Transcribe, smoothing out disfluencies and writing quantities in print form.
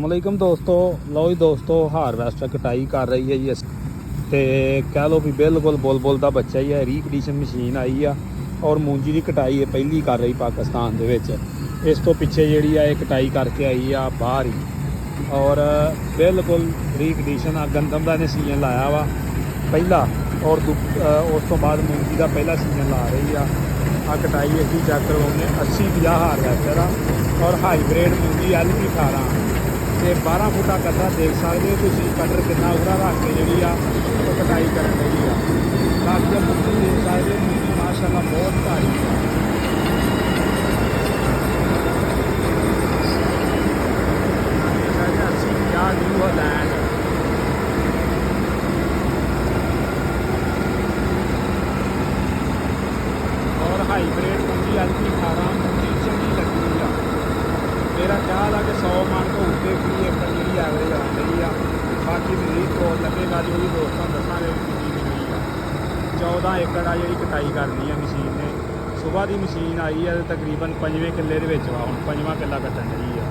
ਅਸਲਾਮੁਅਲੈਕਮ ਦੋਸਤੋ। ਲਓ ਜੀ ਦੋਸਤੋ, ਹਾਰਵੈਸਟਰ ਕਟਾਈ ਕਰ ਰਹੀ ਹੈ ਜੀ ਤੇ ਕਹਿ ਲਓ ਵੀ ਬਿਲਕੁਲ ਬੁਲਬੁਲ ਦਾ ਬੱਚਾ ਹੀ ਹੈ। ਰੀਕੰਡੀਸ਼ਨ ਮਸ਼ੀਨ ਆਈ ਆ ਔਰ ਮੂੰਜੀ ਦੀ ਕਟਾਈ ਇਹ ਪਹਿਲੀ ਕਰ ਰਹੀ ਪਾਕਿਸਤਾਨ ਦੇ ਵਿੱਚ। ਇਸ ਤੋਂ ਪਿੱਛੇ ਜਿਹੜੀ ਆ ਇਹ ਕਟਾਈ ਕਰਕੇ ਆਈ ਆ ਬਾਹਰ ਹੀ ਔਰ ਬਿਲਕੁਲ ਰੀਕੰਡੀਸ਼ਨ ਆ। ਗੰਦਮ ਦਾ ਇਹਨੇ ਸੀਜ਼ਨ ਲਾਇਆ ਵਾ ਪਹਿਲਾ ਔਰ ਉਸ ਤੋਂ ਬਾਅਦ ਮੂੰਜੀ ਦਾ ਪਹਿਲਾ ਸੀਜ਼ਨ ਲਾ ਰਹੀ ਆ। ਕਟਾਈ ਅਸੀਂ ਚੈੱਕ ਕਰਵਾਉਂਦੇ 80-50 ਹਾਰਵੈਸਟਰ ਆ ਔਰ ਹਾਈਬ੍ਰਿਡ ਮੂੰਜੀ LP 18 ਤੇ 12 ਫੁੱਟਾ ਕੱਟਾ ਦੇਖ ਸਕਦੇ ਹੋ ਤੁਸੀਂ। ਕਟਰ ਕਿੰਨਾ ਉਰਾ ਰੱਖ ਕੇ ਜਿਹੜੀ ਆ ਉਹ ਕਟਾਈ ਕਰਨ ਲਈ ਆ। ਬਾਕੀ ਮੂੰਜੀ ਦੇਖ ਸਕਦੇ ਹੋ, ਮੂੰਜੀ ਮਾਸ਼ਾਅੱਲਾ ਬਹੁਤ ਭਾਰੀ ਆ। ਲੈਂਡ ਔਰ ਹਾਈਬ੍ਰਿਡ ਮੂੰਜੀ LP 18 ਮੂੰਜੀ ਚੰਗੀ ਲੱਗੀ ਆ। ਮੇਰਾ ਖਿਆਲ ਆ ਕਿ 100 ਮਣ ਤੋਂ ਉੱਤੇ ਵੀ ਏਕੜ ਜਿਹੜੀ ਐਵਰੇਜ ਆ ਰਹੀ ਆ। ਬਾਕੀ ਮਜ਼ੀਦ ਕੋਲ ਲੱਗੇਗਾ ਜੋ ਵੀ ਦੋਸਤਾਂ ਦੱਸਾਂਗੇ ਮਸ਼ੀਨ ਜਿਹੜੀ ਆ 14 ਏਕੜ ਆ ਜਿਹੜੀ ਕਟਾਈ ਕਰਨੀ ਆ ਮਸ਼ੀਨ ਨੇ। ਸੁਬਾਹ ਦੀ ਮਸ਼ੀਨ ਆਈ ਆ ਤਕਰੀਬਨ 5ਵੇਂ ਕਿੱਲੇ ਦੇ ਵਿੱਚ ਵਾ। ਹੁਣ 5ਵਾਂ ਕਿੱਲਾ ਕੱਟਣ ਲਈ ਆ।